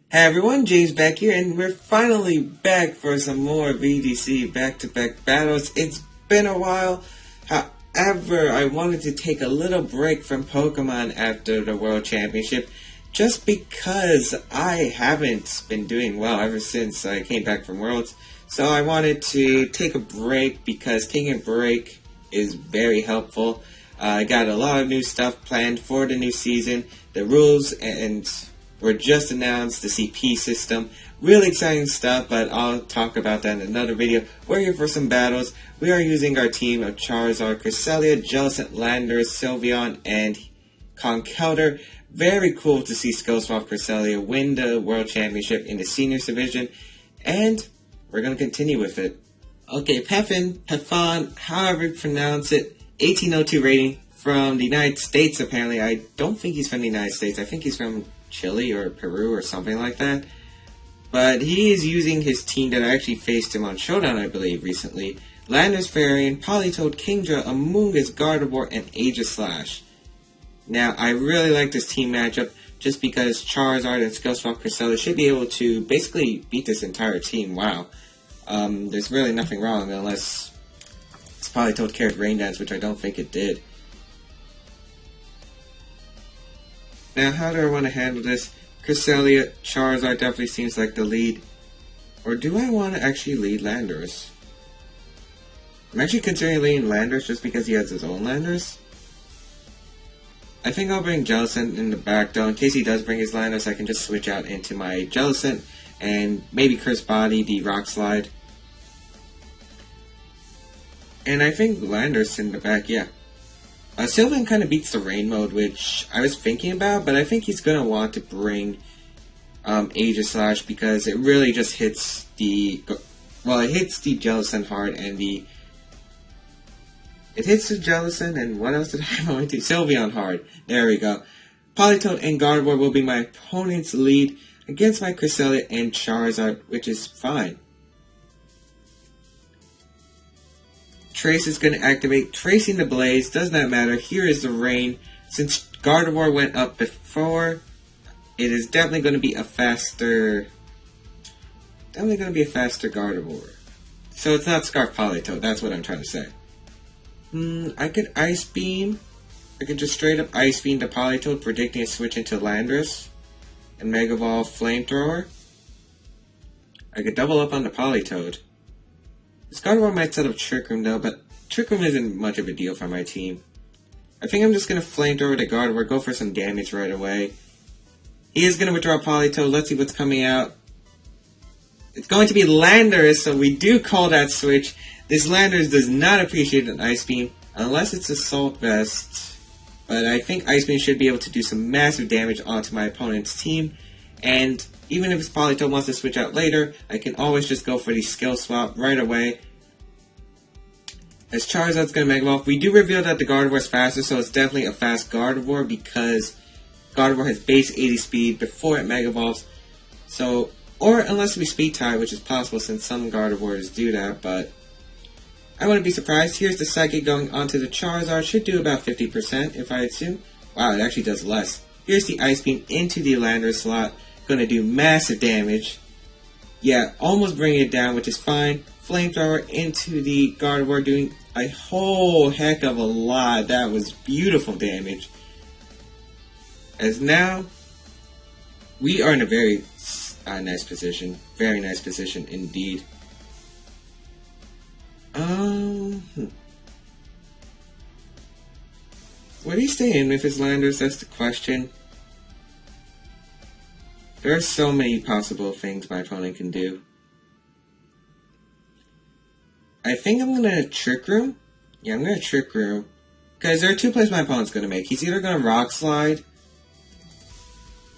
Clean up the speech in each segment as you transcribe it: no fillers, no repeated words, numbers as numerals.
Hey everyone, James Baek here, and we're finally back for some more VGC Baek Battles. It's been a while. However, I wanted to take a little break from Pokemon after the World Championship, just because I haven't been doing well ever since I came back from Worlds. So I wanted to take a break because taking a break is very helpful. I got a lot of new stuff planned for the new season. The rules and were just announced, the CP system. Really exciting stuff, but I'll talk about that in another video. We're here for some battles. We are using our team of Charizard, Cresselia, Jellicent, Landers, Sylveon, and Conkeldurr. Very cool to see Skillswap Cresselia win the World Championship in the Seniors Division, and we're going to continue with it. Okay, pfan, however you pronounce it, 1802 rating from the United States apparently. I don't think he's from the United States. I think he's from Chile or Peru or something like that. But he is using his team that I actually faced him on Showdown, I believe, recently. Landers, Farian, Politoed, Kingdra, Amoonguss, Gardevoir, and Aegislash. Now, I really like this team matchup just because Charizard and Skillswap Cresselia should be able to basically beat this entire team. Wow. There's really nothing wrong unless it's Politoed carried Rain Dance, which I don't think it did. Now, how do I want to handle this? Cresselia, Charizard definitely seems like the lead. Or do I want to actually lead Landers? I'm actually considering leading Landers just because he has his own Landers. I think I'll bring Jellicent in the back though. In case he does bring his Landers, I can just switch out into my Jellicent and maybe Curse Body the Rock Slide. And I think Landers in the back, yeah. Sylveon kind of beats the rain mode, which I was thinking about, but I think he's going to want to bring Aegislash because it really just hits the... Well, it hits the Jellicent hard and the... It hits the Jellicent and what else did I want to? Sylveon hard. There we go. Politoed and Gardevoir will be my opponent's lead against my Cresselia and Charizard, which is fine. Trace is going to activate. Tracing the Blaze does not matter. Here is the Rain. Since Gardevoir went up before, it is definitely going to be a faster... Gardevoir. So it's not Scarf Politoed. That's what I'm trying to say. I could Ice Beam. I could just straight up Ice Beam to Politoed, predicting a switch into Landorus. And Mega Ball Flamethrower. I could double up on the Politoed. This Gardevoir might set up Trick Room though, but Trick Room isn't much of a deal for my team. I think I'm just going to Flamethrower the Gardevoir, go for some damage right away. He is going to withdraw Politoed. Let's see what's coming out. It's going to be Landorus, so we do call that switch. This Landorus does not appreciate an Ice Beam, unless it's Assault Vest. But I think Ice Beam should be able to do some massive damage onto my opponent's team. And even if Politoed wants to switch out later, I can always just go for the Skill Swap right away. As Charizard's going to Mega Evolve, we do reveal that the Gardevoir is faster, so it's definitely a fast Gardevoir because Gardevoir has base 80 speed before it Mega Evolves. So, or unless we Speed Tie, which is possible since some Gardevoirs do that, but I wouldn't be surprised. Here's the Psychic going onto the Charizard, should do about 50% if I assume. Wow, it actually does less. Here's the Ice Beam into the Landorus slot. Going to do massive damage. Yeah, almost bringing it down, which is fine. Flamethrower into the Gardevoir, doing a whole heck of a lot. That was beautiful damage. As now, we are in a very nice position. Very nice position indeed. Would he stay in with his Landers? That's the question. There are so many possible things my opponent can do. I think I'm going to Trick Room. Yeah, I'm going to Trick Room. Because there are two plays my opponent's going to make. He's either going to Rock Slide.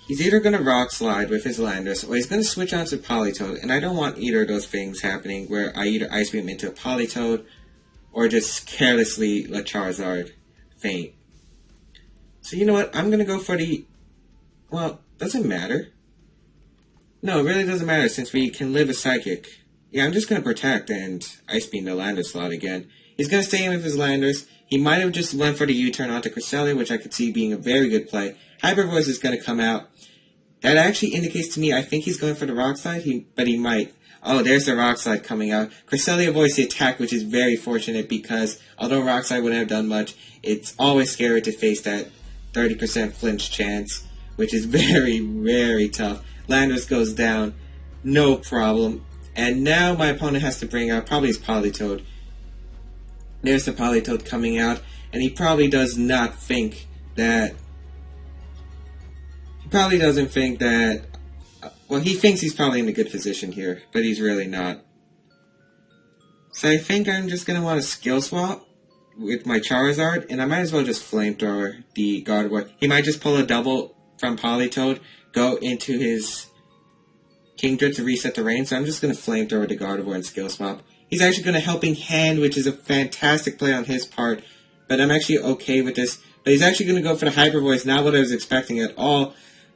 He's either going to Rock Slide with his Landorus, or he's going to switch on to Politoed. And I don't want either of those things happening where I either Ice Beam into a Politoed, or just carelessly let Charizard faint. So you know what? I'm going to go for the... Well, doesn't matter. No, it really doesn't matter since we can live a Psychic. Yeah, I'm just going to Protect and Ice Beam the Landorus slot again. He's going to stay in with his Landorus. He might have just went for the U-turn onto Cresselia, which I could see being a very good play. Hyper Voice is going to come out. That actually indicates to me I think he's going for the rock slide, but he might. Oh, there's the rock slide coming out. Cresselia avoids the attack, which is very fortunate because although rock slide wouldn't have done much, it's always scary to face that 30% flinch chance, which is very, very tough. Landorus goes down, no problem. And now my opponent has to bring out probably his Politoed. There's the Politoed coming out, and he probably does not think that... He probably doesn't think that... Well, he thinks he's probably in a good position here, but he's really not. So I think I'm just going to want to skill swap with my Charizard, and I might as well just Flamethrower the Gardevoir. He might just pull a double from Politoed, go into his Kingdra to reset the range, so I'm just going to Flamethrower the Gardevoir and skill swap. He's actually going to Helping Hand, which is a fantastic play on his part, but I'm actually okay with this. But he's actually going to go for the Hyper Voice, not what I was expecting at all.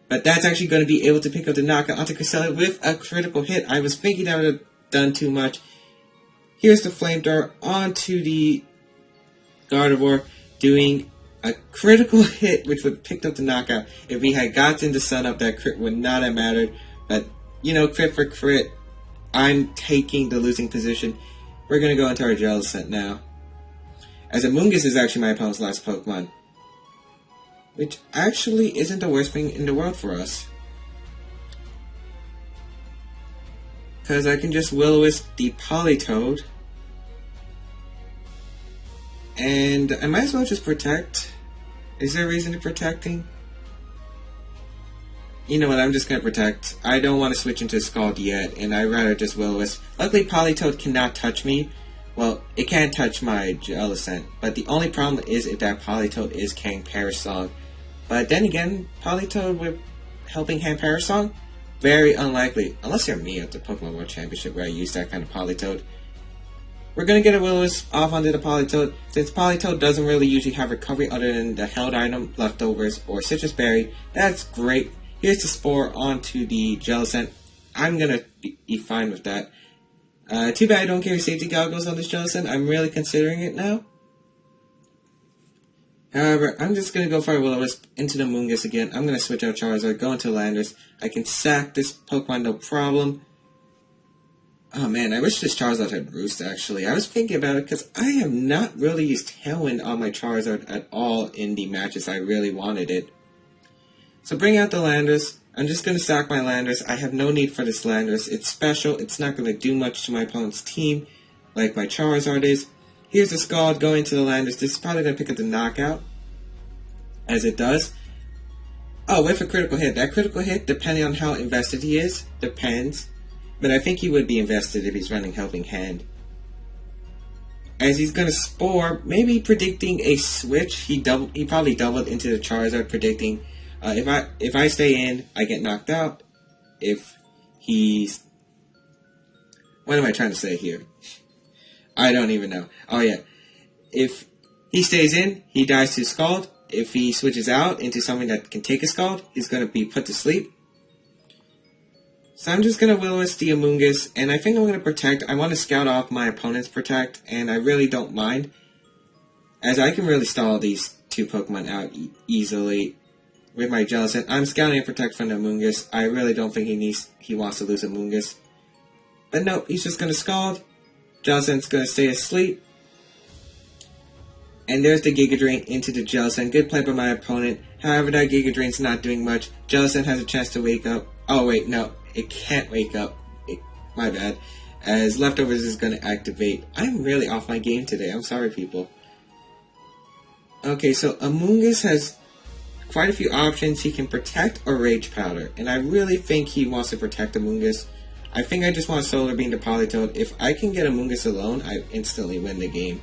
But that's actually going to be able to pick up the knockout onto Cresselia with a critical hit. I was thinking that would have done too much. Here's the Flamethrower onto the Gardevoir, doing a critical hit, which would have picked up the knockout. If he had gotten the Sun Up, that crit would not have mattered. But, you know, crit for crit, I'm taking the losing position. We're going to go into our Jellicent now. As Amoonguss is actually my opponent's last Pokemon, which actually isn't the worst thing in the world for us. Because I can just Will-O-Wisp the Politoed. And I might as well just Protect. Is there a reason to protecting? You know what, I'm just going to Protect. I don't want to switch into Scald yet, and I'd rather just Will-O-Wisp. Luckily, Politoed cannot touch me. Well, it can't touch my Jellicent, but the only problem is if that Politoed is carrying Parasong. But then again, Politoed with Helping Hand Parasong? Very unlikely. Unless you're me at the Pokemon World Championship where I use that kind of Politoed. We're going to get a Will-O-Wisp off onto the Politoed. Since Politoed doesn't really usually have recovery other than the held item, leftovers, or Citrus Berry, that's great. Here's the Spore onto the Jellicent. I'm going to be fine with that. Too bad I don't carry safety goggles on this Jellicent. I'm really considering it now. However, I'm just going to go for a Will-O-Wisp into the Amoonguss again. I'm going to switch out Charizard, go into Landorus. I can sack this Pokemon no problem. Oh man, I wish this Charizard had Roost actually. I was thinking about it because I have not really used Tailwind on my Charizard at all in the matches I really wanted it. So bring out the Landorus. I'm just going to sack my Landorus. I have no need for this Landorus. It's special. It's not going to do much to my opponent's team like my Charizard is. Here's the Scald going to the Landorus. This is probably going to pick up the knockout, as it does. Oh, with a critical hit. That critical hit, depending on how invested he is, depends. But I think he would be invested if he's running Helping Hand. As he's going to Spore, maybe predicting a switch. He probably doubled into the Charizard, predicting if I stay in, I get knocked out. If he's... What am I trying to say here? I don't even know. Oh yeah. If he stays in, he dies to Scald. If he switches out into something that can take a Scald, he's going to be put to sleep. So I'm just going to Will-O-Wisp the Amoonguss, and I think I'm going to Protect. I want to scout off my opponent's Protect, and I really don't mind, as I can really stall these two Pokemon out easily with my Jellicent. I'm scouting and Protect from the Amoonguss. I really don't think he wants to lose Amoonguss. But no, he's just going to Scald. Jellicent's going to stay asleep. And there's the Giga Drain into the Jellicent. Good play by my opponent. However, that Giga Drain's not doing much. Jellicent has a chance to wake up. Oh wait, no. It can't wake up. My bad. As Leftovers is going to activate. I'm really off my game today. I'm sorry, people. Okay, so Amoonguss has quite a few options. He can Protect or Rage Powder. And I really think he wants to Protect Amoonguss. I think I just want Solar Beam to Politoed. If I can get Amoonguss alone, I instantly win the game.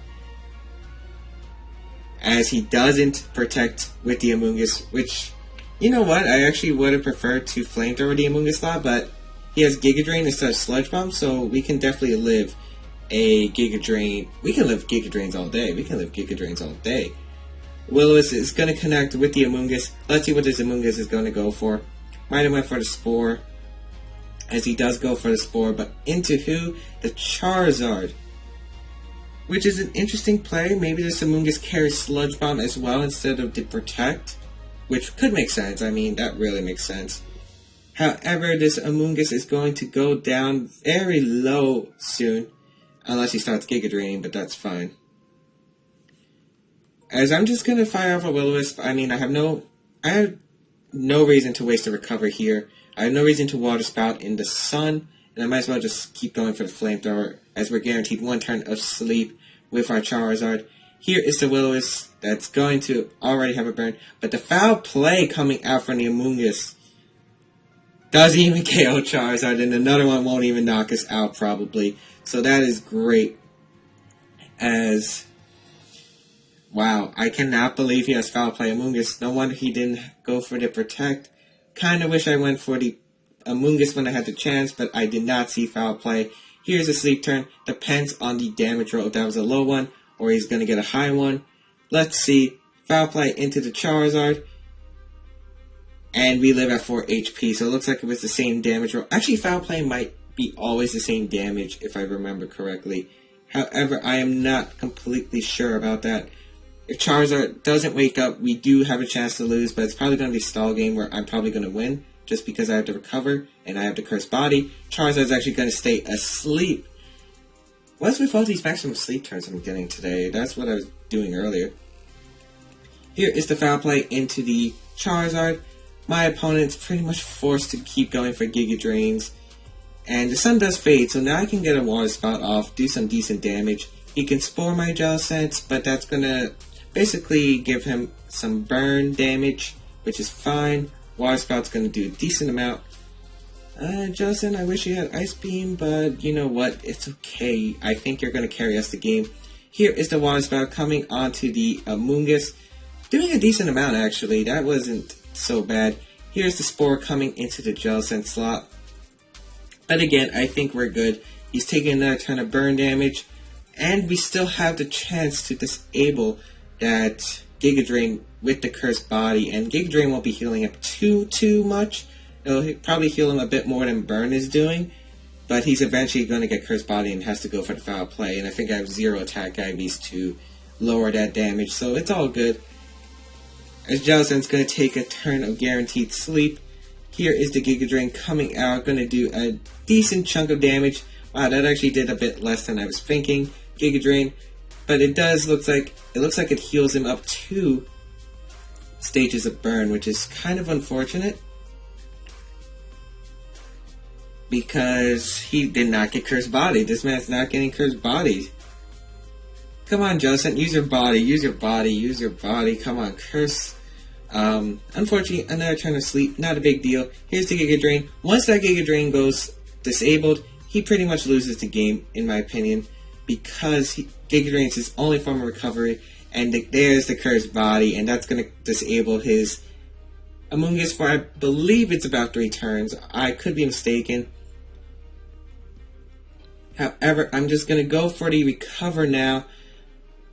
As he doesn't Protect with the Amoonguss, which, you know what, I actually would have preferred to Flamethrower the Amoonguss lot, but he has Giga Drain instead of Sludge Bomb, so we can definitely live a Giga Drain. We can live Giga Drains all day. We can live Giga Drains all day. Will-O-Wisp is going to connect with the Amoonguss. Let's see what this Amoonguss is going to go for. Might have went for the Spore, as he does go for the Spore, but into who? The Charizard. Which is an interesting play. Maybe this Amoonguss carries Sludge Bomb as well instead of the Protect. Which could make sense. I mean, that really makes sense. However, this Amoonguss is going to go down very low soon. Unless he starts Giga Draining, but that's fine. As I'm just going to fire off a Will-O-Wisp. I mean, I have no reason to waste a recover here. I have no reason to Water Spout in the sun. And I might as well just keep going for the Flamethrower, as we're guaranteed one turn of sleep with our Charizard. Here is the Will-O-Wisp that's going to already have a burn. But the foul play coming out from the Amoonguss doesn't even KO Charizard, and another one won't even knock us out probably. So that is great. Wow, I cannot believe he has foul play Amoonguss. No wonder he didn't go for the Protect. Kinda wish I went for the Amoonguss when I had the chance, but I did not see foul play. Here's a sleep turn. Depends on the damage roll, if that was a low one, or he's going to get a high one. Let's see. Foul play into the Charizard. And we live at 4 HP, so it looks like it was the same damage roll. Actually, foul play might be always the same damage, if I remember correctly. However, I am not completely sure about that. If Charizard doesn't wake up, we do have a chance to lose, but it's probably going to be a stall game where I'm probably going to win, just because I have to recover, and I have to Curse Body. Charizard's actually going to stay asleep. What's with all these maximum sleep turns I'm getting today? That's what I was doing earlier. Here is the foul play into the Charizard. My opponent's pretty much forced to keep going for Giga Drains. And the sun does fade, so now I can get a Water Spout off, do some decent damage. He can Spore my Jellicent, but that's going to basically give him some burn damage, which is fine. Water Spout's going to do a decent amount. Jellicent, I wish you had Ice Beam, but you know what? It's okay. I think you're going to carry us the game. Here is the Water Spout coming onto the Amoonguss. Doing a decent amount, actually. That wasn't so bad. Here's the Spore coming into the Jellicent slot. But again, I think we're good. He's taking another turn of burn damage. And we still have the chance to disable that Giga Drain with the Cursed Body. And Giga Drain won't be healing up too much. It'll probably heal him a bit more than Burn is doing. But he's eventually going to get Cursed Body and has to go for the foul play. And I think I have 0 attack IVs to lower that damage. So it's all good. As Jellicent's going to take a turn of guaranteed sleep. Here is the Giga Drain coming out. Going to do a decent chunk of damage. Wow, that actually did a bit less than I was thinking. Giga Drain. But it looks like it heals him up 2 stages of burn, which is kind of unfortunate. Because he did not get Cursed Body. This man's not getting Cursed Body. Come on, Jellicent, use your body, use your body, use your body. Come on, Curse. Unfortunately, another turn of sleep, not a big deal. Here's the Giga Drain. Once that Giga Drain goes disabled, he pretty much loses the game, in my opinion, because Giga Drain is his only form of recovery, and there's the Cursed Body, and that's going to disable his Amoonguss for, I believe it's about 3 turns. I could be mistaken. However, I'm just going to go for the recover now,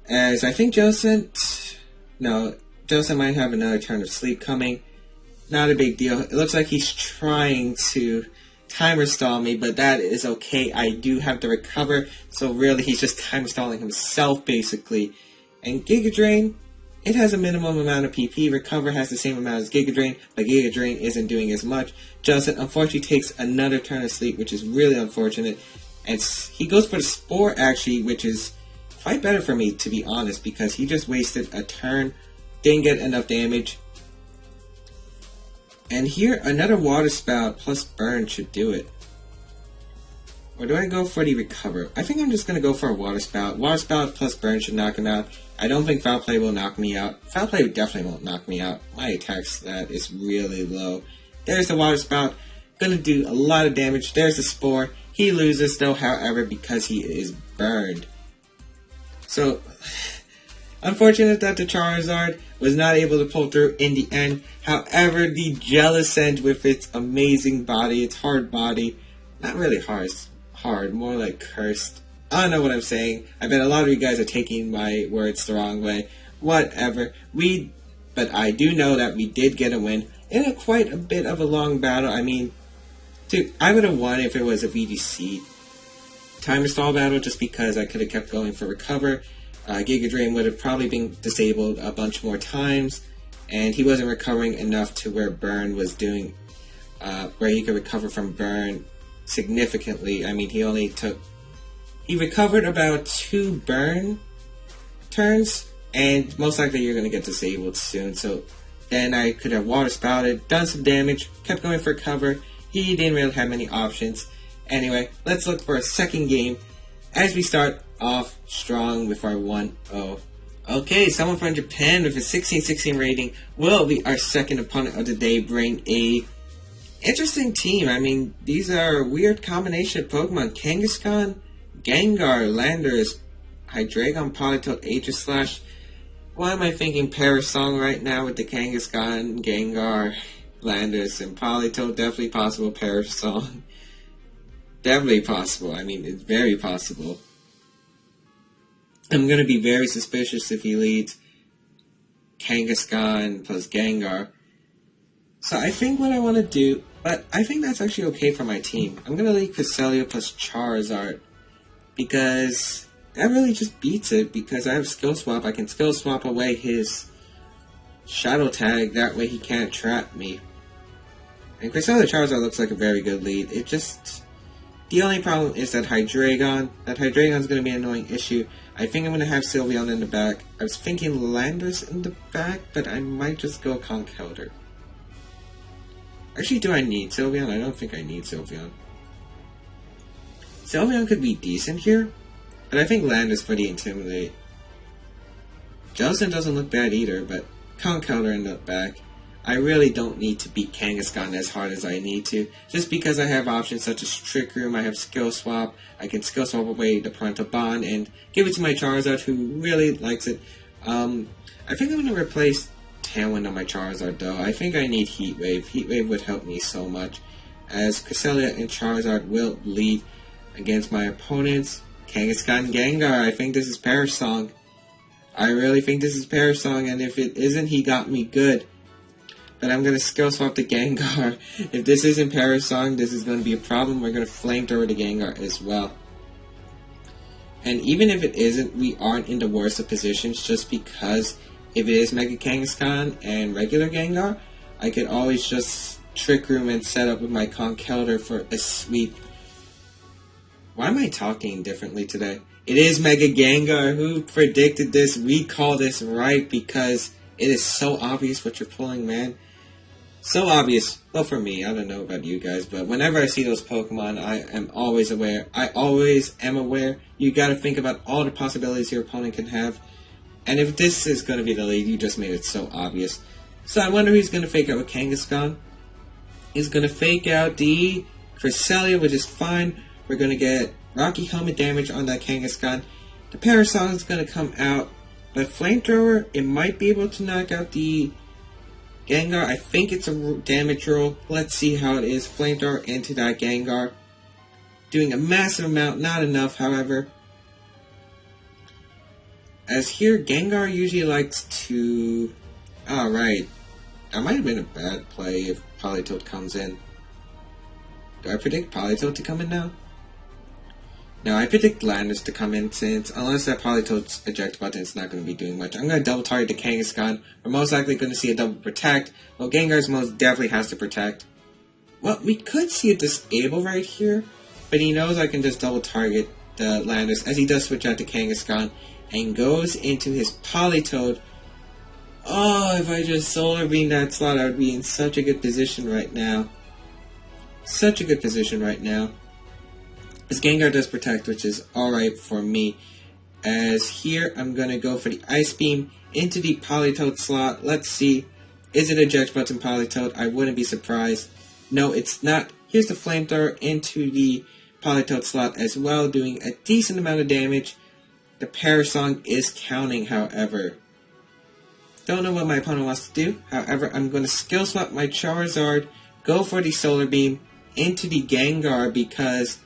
as I think Jellicent might have another turn of sleep coming. Not a big deal. It looks like he's trying to timer stall me, but that is okay. I do have to recover, so really he's just timer stalling himself, basically. And Giga Drain, it has a minimum amount of PP. Recover has the same amount as Giga Drain, but Giga Drain isn't doing as much. Jellicent unfortunately takes another turn of sleep, which is really unfortunate. And he goes for the Spore, actually, which is quite better for me, to be honest, because he just wasted a turn, didn't get enough damage. And here, another Water Spout plus Burn should do it. Or do I go for the Recover? I think I'm just going to go for a Water Spout. Water Spout plus Burn should knock him out. I don't think Foul Play will knock me out. Foul Play definitely won't knock me out. My attack stat is really low. There's the Water Spout. Going to do a lot of damage. There's the Spore. He loses, though, however, because he is burned. So, unfortunate that the Charizard was not able to pull through in the end. However, the Jellicent with its amazing body, its hard body, not really hard, more like cursed. I don't know what I'm saying. I bet a lot of you guys are taking my words the wrong way. Whatever. But I do know that we did get a win in quite a bit of a long battle. I mean, dude, I would have won if it was a VGC timer stall battle, just because I could have kept going for recover. Giga Drain would have probably been disabled a bunch more times, and he wasn't recovering enough to where Burn was doing where he could recover from burn significantly. I mean, he recovered about 2 burn turns, and most likely you're going to get disabled soon. So then I could have water spouted, done some damage, kept going for cover. He didn't really have many options. Anyway, let's look for a second game as we start off strong with our 1-0. Okay, someone from Japan with a 16-16 rating will be our second opponent of the day, bring a interesting team. I mean, these are a weird combination of Pokemon. Kangaskhan, Gengar, Landers, Hydreigon, Politoed, Aegislash. Why am I thinking Parasong right now with the Kangaskhan, Gengar, Landers, and Politoed? Definitely possible. Parasong. Definitely possible. I mean, it's very possible. I'm going to be very suspicious if he leads Kangaskhan plus Gengar. So I think what I want to do, but I think that's actually okay for my team. I'm going to lead Cresselia plus Charizard, because that really just beats it, because I have Skill Swap. I can Skill Swap away his Shadow Tag, that way he can't trap me. And Cresselia Charizard looks like a very good lead. It just... The only problem is that Hydreigon. That Hydreigon's going to be an annoying issue. I think I'm going to have Sylveon in the back. I was thinking Landers in the back, but I might just go Conkeldurr. Actually, do I need Sylveon? I don't think I need Sylveon. Sylveon could be decent here, but I think Landers for the Intimidate. Jellicent doesn't look bad either, but Conkeldurr in the back. I really don't need to beat Kangaskhan as hard as I need to, just because I have options such as Trick Room, I have Skill Swap, I can Skill Swap away the Parental Bond and give it to my Charizard, who really likes it. I think I'm going to replace Tailwind on my Charizard though. I think I need Heat Wave. Heat Wave would help me so much, as Cresselia and Charizard will lead against my opponents. Kangaskhan and Gengar, I think this is Parasong. I really think this is Parasong, and if it isn't, he got me good. But I'm going to Skill Swap the Gengar. If this isn't Parasong, this is going to be a problem. We're going to Flamethrower the Gengar as well. And even if it isn't, we aren't in the worst of positions, just because if it is Mega Kangaskhan and regular Gengar, I could always just Trick Room and set up with my Conkeldurr for a sweep. Why am I talking differently today? It is Mega Gengar. Who predicted this? We call this right, because it is so obvious what you're pulling, man. So obvious. Well, for me, I don't know about you guys, but whenever I see those Pokemon, I am always aware. I always am aware. You gotta think about all the possibilities your opponent can have. And if this is gonna be the lead, you just made it so obvious. So I wonder who's gonna fake out with Kangaskhan. He's gonna fake out the Cresselia, which is fine. We're gonna get Rocky Helmet damage on that Kangaskhan. The Parasong is gonna come out. But Flamethrower, it might be able to knock out the Gengar. I think it's a damage roll. Let's see how it is. Flamethrower into that Gengar. Doing a massive amount, not enough, however. As here, Gengar usually likes to... Alright. That might have been a bad play if Politoed comes in. Do I predict Politoed to come in now? No, I predict Landers to come in, since unless that Politoed's eject button, it's not going to be doing much. I'm going to double target the Kangaskhan. We're most likely going to see a double protect. Well, Gengar's most definitely has to protect. Well, we could see a disable right here, but he knows I can just double target the Landers, as he does switch out to Kangaskhan and goes into his Politoed. Oh, if I just Solar Beam that slot, I would be in such a good position right now. Such a good position right now. This Gengar does protect, which is alright for me. As here, I'm going to go for the Ice Beam into the Politoed slot. Let's see. Is it eject button Politoed? I wouldn't be surprised. No, it's not. Here's the Flamethrower into the Politoed slot as well, doing a decent amount of damage. The Parasong is counting, however. Don't know what my opponent wants to do. However, I'm going to Skill Swap my Charizard, go for the Solar Beam into the Gengar, because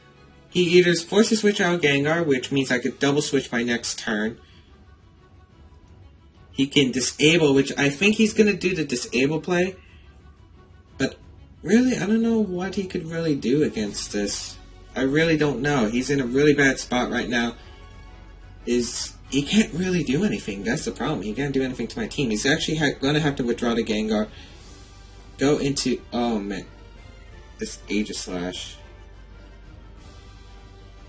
he either forced to switch out Gengar, which means I could double switch my next turn. He can disable, which I think he's going to do the disable play. But really, I don't know what he could really do against this. I really don't know. He's in a really bad spot right now. He can't really do anything. That's the problem. He can't do anything to my team. He's actually going to have to withdraw the Gengar. Go into... Oh, man. this Aegis Slash.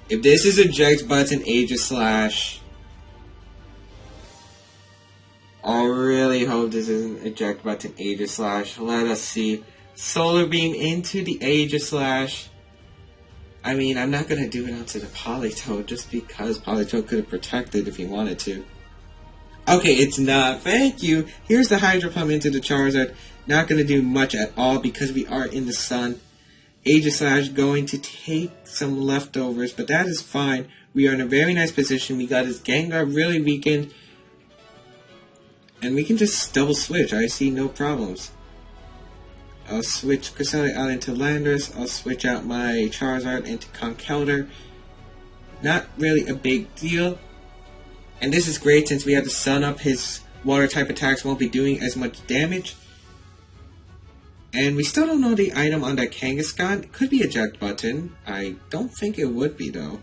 If this is eject button Aegis Slash, I really hope this isn't eject button Aegis Slash. Let us see. Solar Beam into the Aegis Slash. I mean, I'm not going to do it onto the Politoed just because Politoed could have protected if he wanted to. Okay, it's not. Thank you. Here's the Hydro Pump into the Charizard. Not going to do much at all because we are in the sun. Aegis Slash going to take some leftovers, but that is fine. We are in a very nice position. We got his Gengar really weakened. And we can just double switch. I see no problems. I'll switch Cresselia out into Landorus. I'll switch out my Charizard into Conkeldurr. Not really a big deal. And this is great since we have the Sun up. His water type attacks won't be doing as much damage. And we still don't know the item on that Kangaskhan. It could be eject button. I don't think it would be though.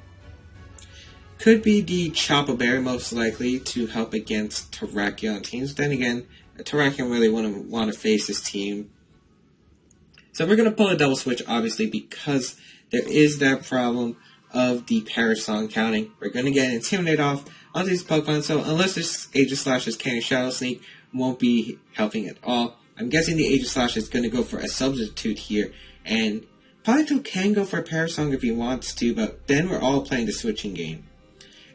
Could be the Chopper Berry most likely to help against Terrakion teams. Then again, Terrakion really wouldn't want to face this team. So we're going to pull a double switch, obviously, because there is that problem of the Perish Song counting. We're going to get Intimidate off onto these Pokemon, so unless this Aegis Slash is carrying Shadow Sneak, won't be helping at all. I'm guessing the Aegis Slash is going to go for a substitute here, and Politoed can go for a Perish Song if he wants to, but then we're all playing the switching game.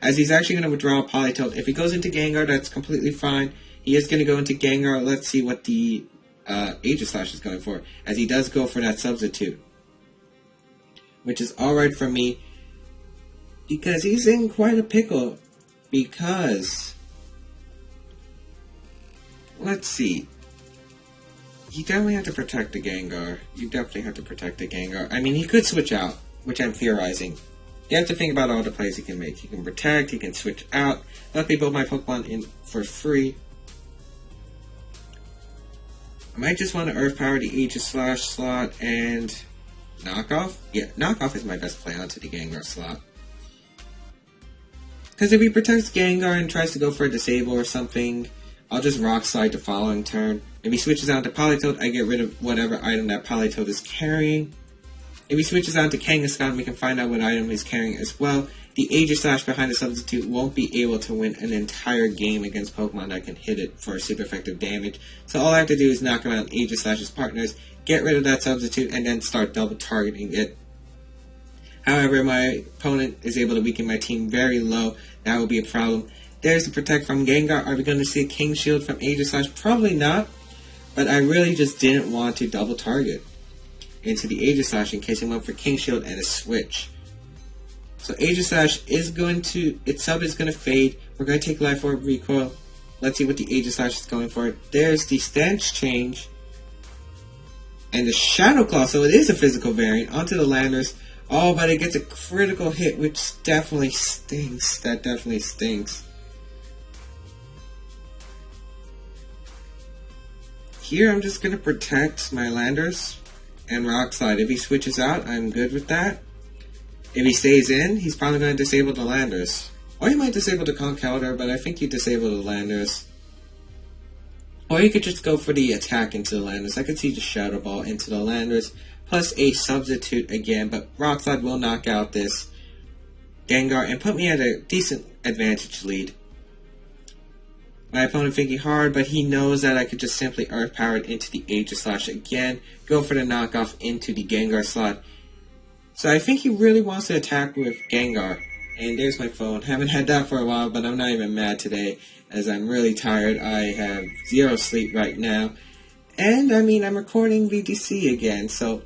As he's actually going to withdraw Politoed. If he goes into Gengar, that's completely fine. He is going to go into Gengar. Let's see what the Aegis Slash is going for, as he does go for that substitute, which is alright for me because he's in quite a pickle. Because let's see, you definitely have to protect the Gengar. You definitely have to protect the Gengar. I mean, he could switch out, which I'm theorizing. You have to think about all the plays he can make. He can protect, he can switch out. Luckily, both my Pokemon in for free. I might just want to Earth Power the Aegis Slash slot and Knockoff. Yeah, Knockoff is my best play onto the Gengar slot. Because if he protects Gengar and tries to go for a Disable or something, I'll just Rock Slide the following turn. If he switches out to Politoed, I get rid of whatever item that Politoed is carrying. If he switches out to Kangaskhan, we can find out what item he's carrying as well. The Aegis Slash behind the substitute won't be able to win an entire game against Pokemon that can hit it for super effective damage. So all I have to do is knock around Aegis Slash's partners, get rid of that substitute, and then start double targeting it. However, my opponent is able to weaken my team very low. That will be a problem. There's the Protect from Gengar. Are we going to see a King Shield from Aegis Slash? Probably not. But I really just didn't want to double target into the Aegis Slash in case he went for King Shield and a switch. So Aegis Slash is going to, its sub is going to fade. We're going to take Life Orb Recoil. Let's see what the Aegis Slash is going for. There's the stance change. And the Shadow Claw, so it is a physical variant, onto the Landorus. Oh, but it gets a critical hit, which definitely stinks. That definitely stinks. Here, I'm just going to protect my Landorus and Rock Slide. If he switches out, I'm good with that. If he stays in, he's probably going to disable the Landorus. Or he might disable the Conkeldurr, but I think you disable the Landorus. Or you could just go for the attack into the Landorus. I could see the Shadow Ball into the Landorus, plus a substitute again, but Rock Slide will knock out this Gengar and put me at a decent advantage lead. My opponent thinking hard, but he knows that I could just simply Earth Power it into the Aegis Slash again, go for the knockoff into the Gengar slot. So I think he really wants to attack with Gengar. And there's my phone. Haven't had that for a while, but I'm not even mad today, as I'm really tired. I have 0 sleep right now. And, I mean, I'm recording VGC again, so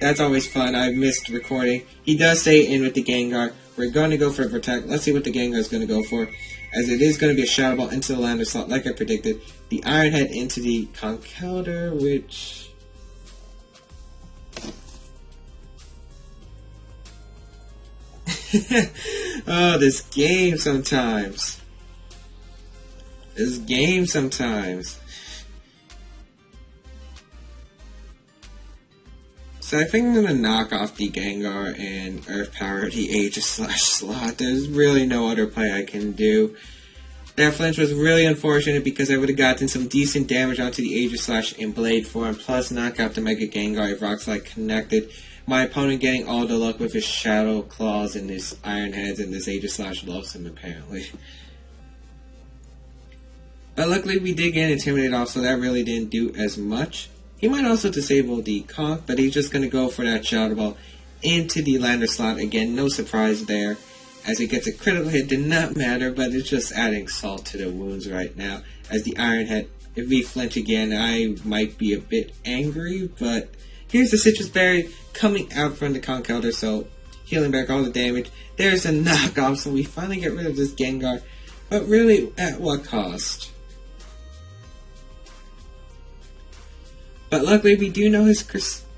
that's always fun. I've missed recording. He does stay in with the Gengar. We're going to go for a Protect. Let's see what the Gengar is going to go for, as it is going to be a Shadow Ball into the Landorus slot, like I predicted. The Iron Head into the Conkeldurr, which... oh, this game sometimes. This game sometimes. So I think I'm going to knock off the Gengar and Earth Power the Aegis Slash slot. There's really no other play I can do. That flinch was really unfortunate because I would have gotten some decent damage onto the Aegis Slash in Blade form, plus knock out the Mega Gengar if Rock Slide connected. my opponent getting all the luck with his Shadow Claws and his Iron Heads, and this Aegislash loves him apparently. But luckily we did get Intimidated off, so that really didn't do as much. He might also disable the Conk, but he's just going to go for that Shadow Ball into the Lander slot. Again, no surprise there, as it gets a critical hit. Did not matter, but it's just adding salt to the wounds right now. As the Iron Head, if we flinch again, I might be a bit angry, but here's the Citrus Berry coming out from the Conk Elder, so healing back all the damage. There's a knockoff, so we finally get rid of this Gengar, but really, at what cost? But luckily, we do know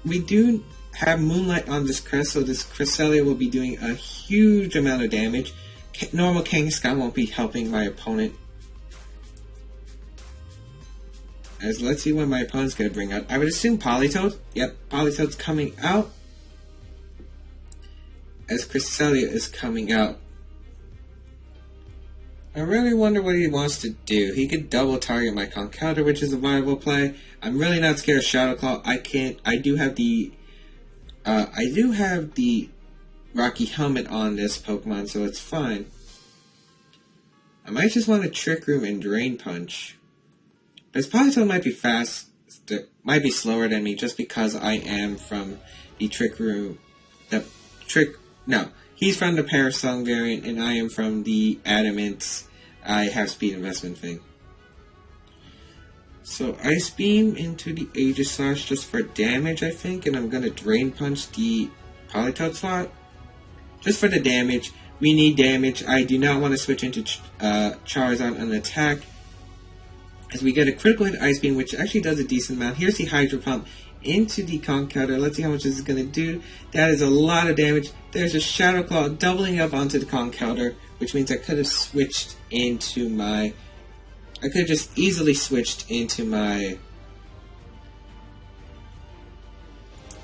we do have Moonlight on this crest, so this Cresselia will be doing a huge amount of damage. Normal Kangaskhan won't be helping my opponent. As let's see what my opponent's going to bring out. I would assume Politoed. Yep, Politoed's coming out. As Cresselia is coming out. I really wonder what he wants to do. He could double target my Conkeldurr, which is a viable play. I'm really not scared of Shadow Claw. I do have the Rocky Helmet on this Pokemon, so it's fine. I might just want to Trick Room and Drain Punch. But his Politoed might be might be slower than me just because I am from the Trick Room. He's from the Parasong variant, and I am from the Adamant I have speed investment thing. So Ice Beam into the Aegislash just for damage, I think, and I'm going to Drain Punch the Politoed slot. Just for the damage. We need damage. I do not want to switch into Charizard on attack, as we get a critical hit Ice Beam, which actually does a decent amount. Here's the Hydro Pump into the Conkeldurr. Let's see how much this is going to do. That is a lot of damage. There's a Shadow Claw doubling up onto the Conkeldurr, which means I could have switched into my... I could have just easily switched into my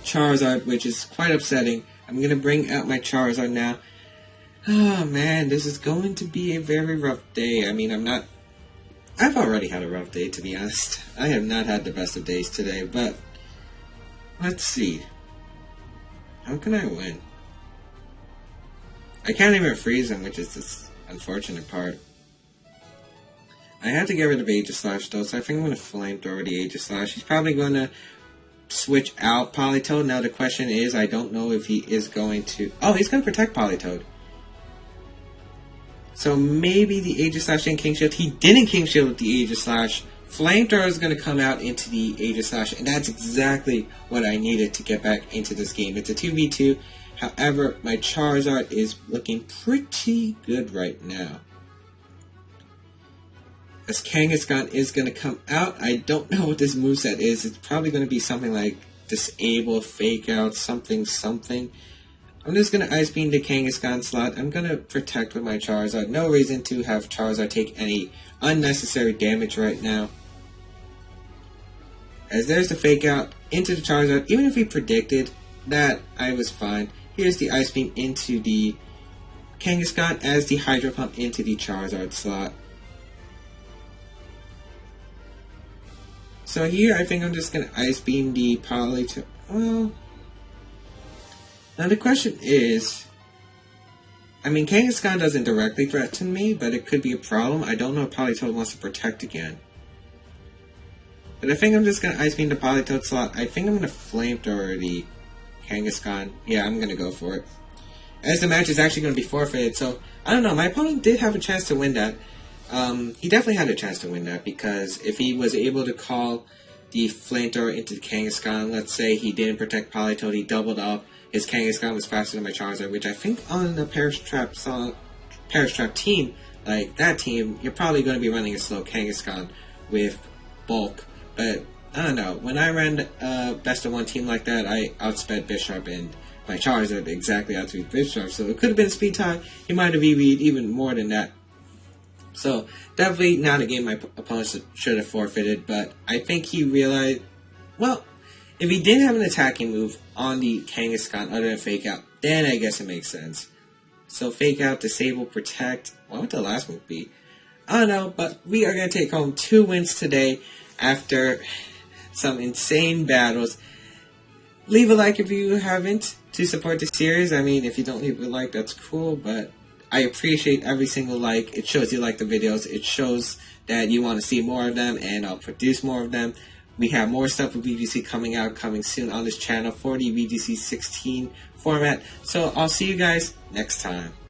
Charizard, which is quite upsetting. I'm going to bring out my Charizard now. Oh man, this is going to be a very rough day. I mean, I've already had a rough day, to be honest. I have not had the best of days today, but let's see. How can I win? I can't even freeze him, which is this unfortunate part. I have to get rid of Aegislash though, so I think I'm going to Flamethrower the Aegislash. He's probably going to switch out Politoed. Now the question is, I don't know if he is going to... Oh, he's going to protect Politoed. So maybe the Aegislash didn't King Shield. He didn't King Shield with the Aegislash. Flamethrower is going to come out into the Aegislash, and that's exactly what I needed to get back into this game. It's a 2v2. However, my Charizard is looking pretty good right now. As Kangaskhan is going to come out, I don't know what this moveset is. It's probably going to be something like Disable, Fake Out, something. I'm just going to Ice Beam the Kangaskhan slot. I'm going to protect with my Charizard. No reason to have Charizard take any unnecessary damage right now. As there's the Fake Out into the Charizard. Even if he predicted that, I was fine. Here's the Ice Beam into the Kangaskhan as the Hydro Pump into the Charizard slot. So here, I think I'm just going to Ice Beam the Politoed. Well... Now the question is, I mean, Kangaskhan doesn't directly threaten me, but it could be a problem. I don't know if Politoed wants to protect again. But I think I'm just going to Ice Beam the Politoed slot. I think I'm going to Flamethrower the Kangaskhan. Yeah, I'm going to go for it. As the match is actually going to be forfeited, so, I don't know, my opponent did have a chance to win that. He definitely had a chance to win that, because if he was able to call the Flamethrower into the Kangaskhan, let's say he didn't protect Politoed, he doubled up, his Kangaskhan was faster than my Charizard, which I think on the Perish Trap team, like that team, you're probably going to be running a slow Kangaskhan with bulk. But, I don't know, when I ran best of one team like that, I outsped Bisharp, and my Charizard exactly outspeed Bisharp, so it could have been speed tie. He might have EV'd even more than that. So, definitely not a game my opponent should have forfeited, but I think he realized, well, if he didn't have an attacking move on the Kangaskhan other than Fake Out, then I guess it makes sense. So Fake Out, Disable, Protect. What would the last move be? I don't know, but we are going to take home 2 wins today after some insane battles. Leave a like if you haven't to support the series. I mean, if you don't leave a like, that's cool, but I appreciate every single like. It shows you like the videos. It shows that you want to see more of them, and I'll produce more of them. We have more stuff with VGC coming soon on this channel for the VGC 16 format. So I'll see you guys next time.